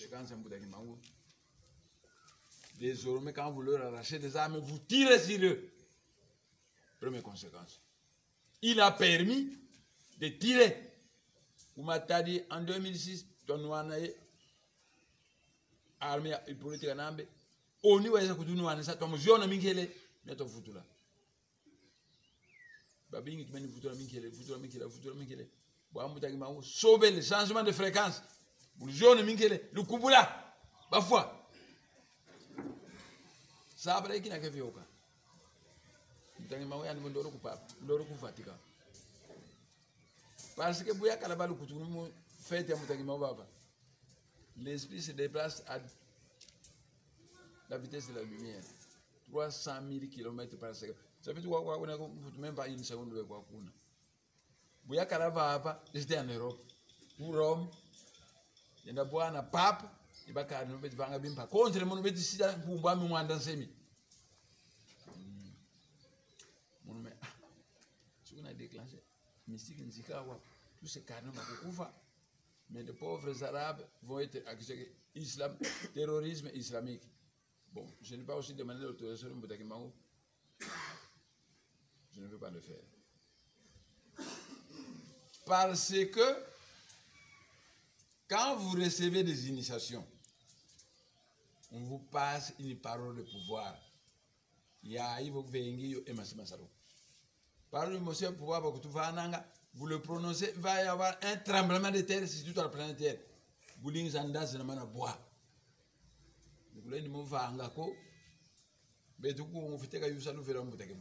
conséquence en Boudakimango. Désormais, quand vous leur arrachez des armes, vous tirez sur eux. Première conséquence. Il a permis de tirer. Vous m'avez dit en 2006, ton armée politique en Ambe. On y voit que tu nous as dit, ton jeune Minkele, mais ton futur là. Babingi, tu mets le futur Minkele, futur Minkele. Bon, vous sauver le changement de fréquence. Le jeune Minkele, le Kubula, parfois. Ça après qui n'a qu'à faire. Parce que Bouya Kalabalou Koutoumou fait un Moutagima Baba. L'esprit se déplace à la vitesse de la lumière. 300 000 km par seconde. Ça fait quoi même pas une seconde de quoi. Bouya Kalababa, j'étais en Europe. Pour Rome, il y a un pape, il y a un pape. Contre le monde, ici, pour moi, nous m'en dansons. On a déclenché mystique Nzikawa, tous ces canons mais les pauvres arabes vont être accusés d'islam, terrorisme islamique. Bon, je n'ai pas aussi demandé l'autorisation de Mboudakimango. Je ne veux pas le faire. Parce que quand vous recevez des initiations, on vous passe une parole de pouvoir. Il y a et Massimasaro. Parole de monsieur pouvoir, vous le prononcez, il va y avoir un tremblement de terre sur toute la planète Terre. Vous l'avez dit, c'est un bois. Vous l'avez dit, vous l'avez dit, mais du coup, on fait que vous avez fait un bouteille.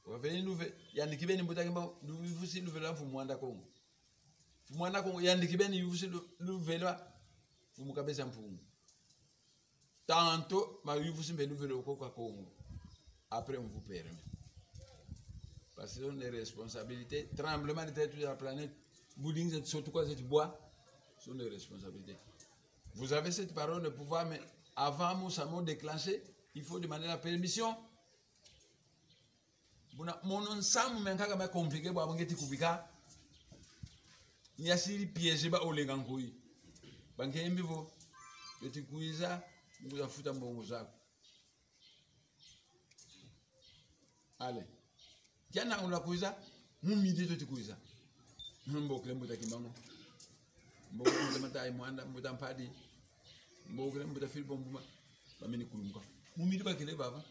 Vous avez une nouvelle, il y a un qui vient de bouteille, vous aussi nous verrons, vous m'en Congo. Vous m'en Congo, il y a un qui vient de vous verrons, vous m'en capez un peu. Tantôt, vous aussi nous verrons au Congo. Après, on vous permet. Parce que ce sont des responsabilités. Tremblement de terre de la planète, boudding, surtout quoi, c'est bois, ce sont des responsabilités. Vous avez cette parole de pouvoir, mais avant nous déclencher, il faut demander la permission. Mon ensemble, mais quand même compliqué, pour avoir été kubika, il y a si piégé ba au légankoui. Banque mbivo, petit kuiza, vous avez foutu un bon zak. Allez. Kiana on la kuiza, nous midi tout kuiza. Mbokle mbuta kimango. Mbokle mbuta matai mwanda mbuta mpadi. Mbokle mbuta fil bombuma. Bamini kulumka. Mumidi ba kile baba.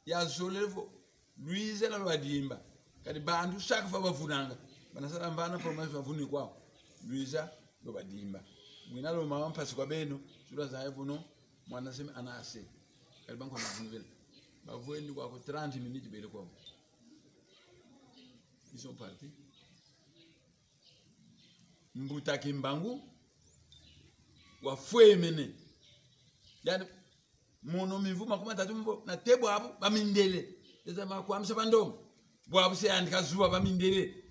Ya zolevo Louise la wadimba. Kadi bandu chaque fois bavunanga. Banasala mbana promesse bavuni kwao. Louise lo badimba. Mwina lo mama pasi kwa beno, sura za evuno mwana sema anase. Kadi banko na vunvela. Bavoué quoi 30 minutes belle quoi. Ils sont partis. Mbuta kimbangu wa foué mene. Yani mono mivuma kuma tatumbo na tebo hapo bamindele. Sasa makwa msabandom. Bwabu se andika zuwa bamindele.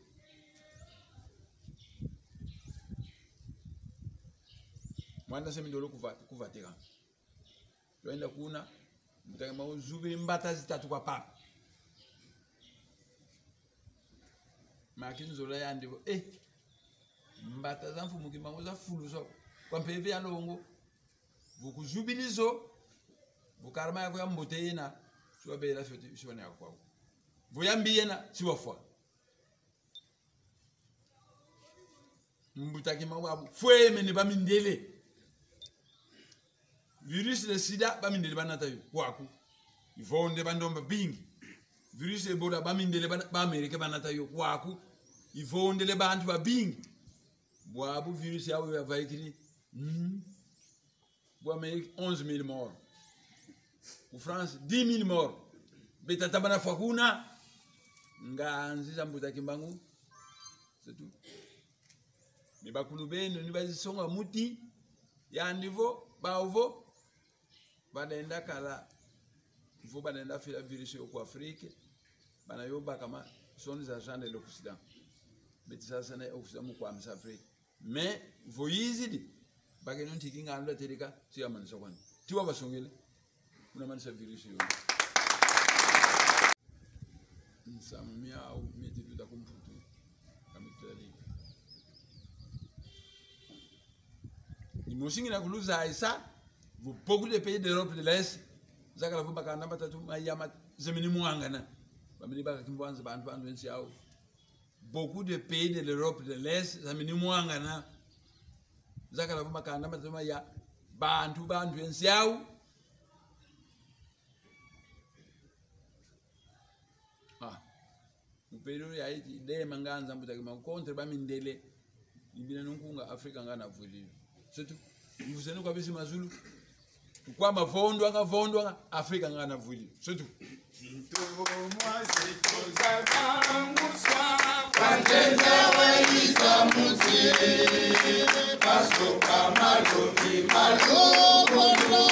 Mwana sema ndolo kuvateka. Twenda kuna Mbutake mauzubiri mbata zitatu kwa papa. Makini zola ya ndivo. Mbata za mfu mukimango za fulu so. Kwa mpeve ya longo. Vuku zubiri zo. Vukarma ya kwa mbote yena. Suwa beila siwane ya kwa. Vuyambi yena siwa fwa. Mbutake mawabu. Fwe mene bamindele. Virus de sida bamindele banata yu kwaku ivonde bandomba bingi virus ebola bamindele ba Amerika banata yu kwaku ivonde le bantu ba bingi bwabu virus yawo ya vaikili bwa Amerika 11 000 morts ou France 10 000 morts betata bana fakuna nganzi zambuta kimbangu c'est tout ni bakulu beno ni bazisonga muti ya niveau baovo Banenda kala, il faut banenda faire la virus au Afrique, banayoba kama sont des agents de l'Occident. Mais ça c'est l'Occident ou quoi, mais Afrique. Mais vous y bagay tiki ngalo terika ti amana sokwan. Ti wa basongele. Una man sa virus yo. Nsamia au meti tuta kumputu. Kamitali. Imosingi na kuluza aisa, beaucoup de pays d'Europe de l'Est, zakala vuba kana batatu mayama zemini muangana. Bamini baka kimwanza bantu wensi yao. Beaucoup de pays de l'Europe de l'Est, zemini muangana. Zakala vuba kana batatu mayama bantu wensi yao. Mpero ya iti de manganza mbutaki makontre bamindele ibina nunkunga Afrika ngana vulio. Sotu mvusenu kwa bisi mazulu kwa mavondo anga Afrika ngana vulio. Sotu Ntomwa zitoza banguswa Kanjenza waiza mutiri Pasoka malomi malokono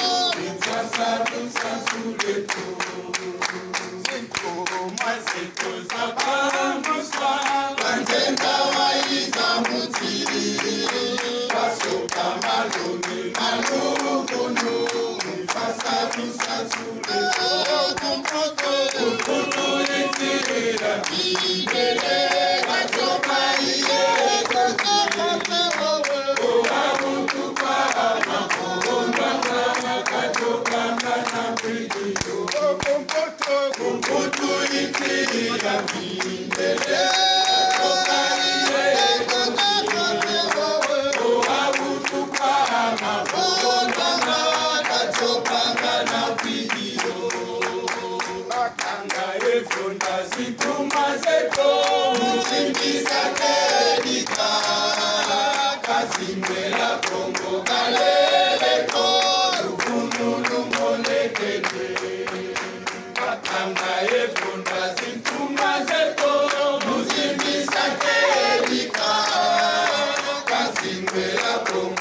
Mfasa tusansuleto Ntomwa zitoza banguswa Kanjenza waiza mutiri Pasoka malomi malokono Mfasa tusansuleto Kukutu itirira Ibele Katoka iye Kuhabutu kwa Mafuhundwa kwa Katoka Kana Fridiyo Kukutu itirira Ibele Katoka iye Kuhabutu kwa Mafuhundwa kwa Katoka Kana Fridiyo Efunda zituma zeto Musimbisa kedika Kazimwela Kongo kaleleko Lufunu lumonekele Makanga efunda zituma zeto Musimbisa kedika Kazimwela Kongo